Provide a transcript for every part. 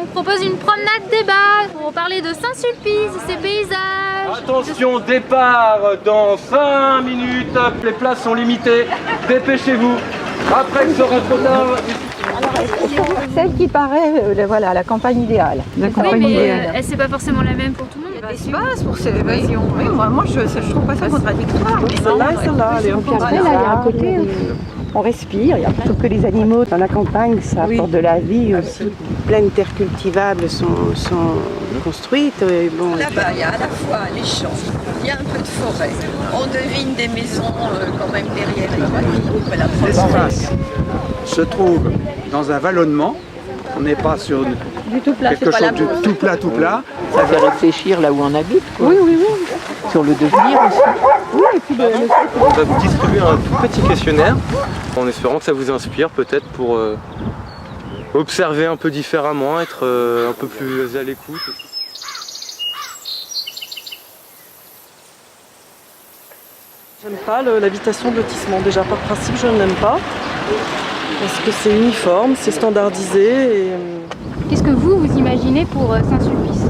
propose une promenade débat pour parler de Saint-Sulpice et ses paysages. Attention, départ dans 5 minutes. Les places sont limitées. Dépêchez-vous. Après que ce sera trop tard. Celle qui paraît, voilà, la campagne idéale. Oui, mais c'est pas forcément la même pour tout le monde. Il y a l'espace pour cette évasion. Oui, moi je trouve pas ça contradictoire. Mais celle-là, elle est encore là, il y a un côté. On respire, il y a plutôt que les animaux. Dans la campagne, ça apporte de la vie aussi. Plein de terres cultivables sont construites. Bon. Là-bas, il y a à la fois les champs, il y a un peu de forêt. On devine des maisons quand même derrière l'espace se trouve dans un vallonnement. On n'est pas sur quelque chose de tout plat. Ça fait réfléchir là où on habite, quoi. Oui. Sur le devenir aussi. Oui, et puis On va vous distribuer un tout petit questionnaire en espérant que ça vous inspire peut-être pour observer un peu différemment, être un peu plus à l'écoute. J'aime pas l'habitation de lotissement. Déjà par principe, je ne l'aime pas. Parce que c'est uniforme, c'est standardisé. Qu'est-ce que vous imaginez pour Saint-Sulpice?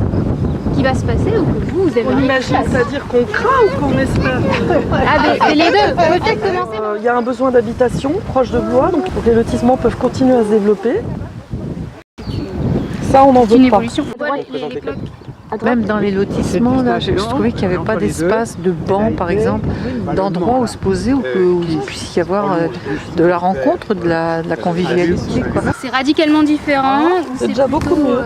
Qui va se passer ou que vous On aimeriez? imagine, c'est-à-dire qu'on craint ou qu'on espère? Ah, les deux. Peut-être commencer. Il y a un besoin d'habitation proche de Blois, donc les lotissements peuvent continuer à se développer. Ça, on n'en C'est une veut pas. évolution. Même dans les lotissements, là, je trouvais qu'il n'y avait pas d'espace de banc, par exemple, d'endroits où se poser, où il puisse y avoir de la rencontre, de la convivialité, quoi. C'est radicalement différent. C'est déjà beaucoup mieux.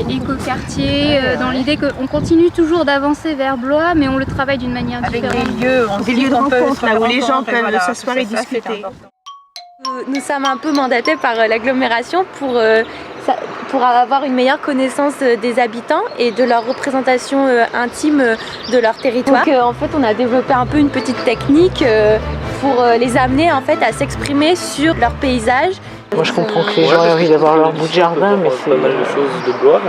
Éco-quartier, dans l'idée qu'on continue toujours d'avancer vers Blois, mais on le travaille d'une manière différente. des lieux de rencontre, là où les gens peuvent s'asseoir et discuter. Nous sommes un peu mandatés par l'agglomération pour avoir une meilleure connaissance des habitants et de leur représentation intime de leur territoire. Donc en fait, on a développé un peu une petite technique pour les amener en fait à s'exprimer sur leur paysage. Moi, je comprends que les gens aient envie d'avoir leur bout de jardin, mais pas mal de choses de Blois.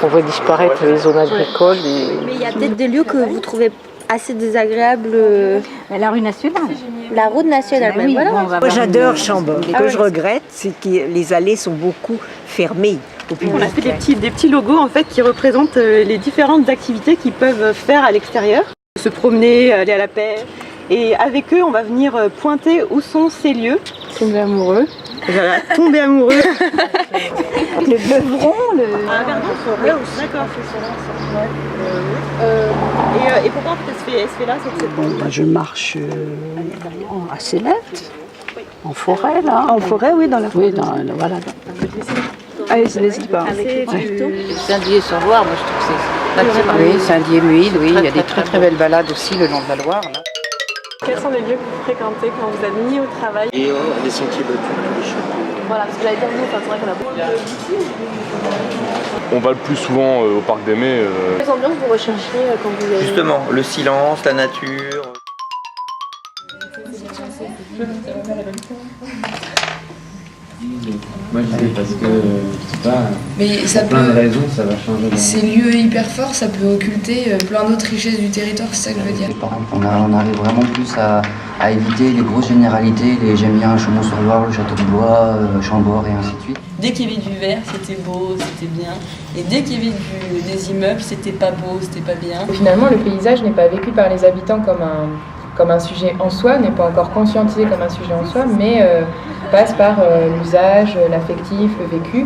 on voit disparaître les zones agricoles. Mais il y a peut-être des lieux que vous trouvez assez désagréables. La rue nationale. La route nationale, Oui, voilà. moi j'adore Chambord. Ce que je regrette, c'est que les allées sont beaucoup fermées au public. On a fait des petits logos en fait qui représentent les différentes activités qu'ils peuvent faire à l'extérieur. Se promener, aller à la pêche. Et avec eux, on va venir pointer où sont ces lieux. Tomber amoureux. Voilà, tomber amoureux. Le beuvron, Verdon, forêt aussi. D'accord, c'est et pourquoi elle se fait là cette septembre? je marche à Célette, en forêt là. En forêt, oui, dans la forêt. Oui, voilà. Allez, n'hésite pas. Saint-Dié-sur-Loire, moi je trouve que c'est... Oui, Saint-Dié-Muide, oui, il y a des très très belles balades aussi le long de la Loire. Là. Quels sont les lieux que vous fréquentez quand vous êtes mis au travail? Et les sentiers battus. Voilà, parce que j'allais dire, nous, c'est vrai qu'on a beaucoup On va le plus souvent au Parc des Mets. Quelles ambiances vous recherchez quand vous allez... Justement, le silence, la nature. Moi je dis parce que, je sais pas, mais ça pour plein de raisons, ça va changer. Ces lieux hyper forts, ça peut occulter plein d'autres richesses du territoire, c'est ça que je veux dire. On arrive vraiment plus à éviter les grosses généralités, j'aime bien Chaumont-sur-Loire, le château de Blois, Chambord et ainsi de suite. Dès qu'il y avait du vert, c'était beau, c'était bien. Et dès qu'il y avait des immeubles, c'était pas beau, c'était pas bien. Finalement, le paysage n'est pas vécu par les habitants comme un sujet en soi, n'est pas encore conscientisé comme un sujet en soi, mais passe par l'usage, l'affectif, le vécu.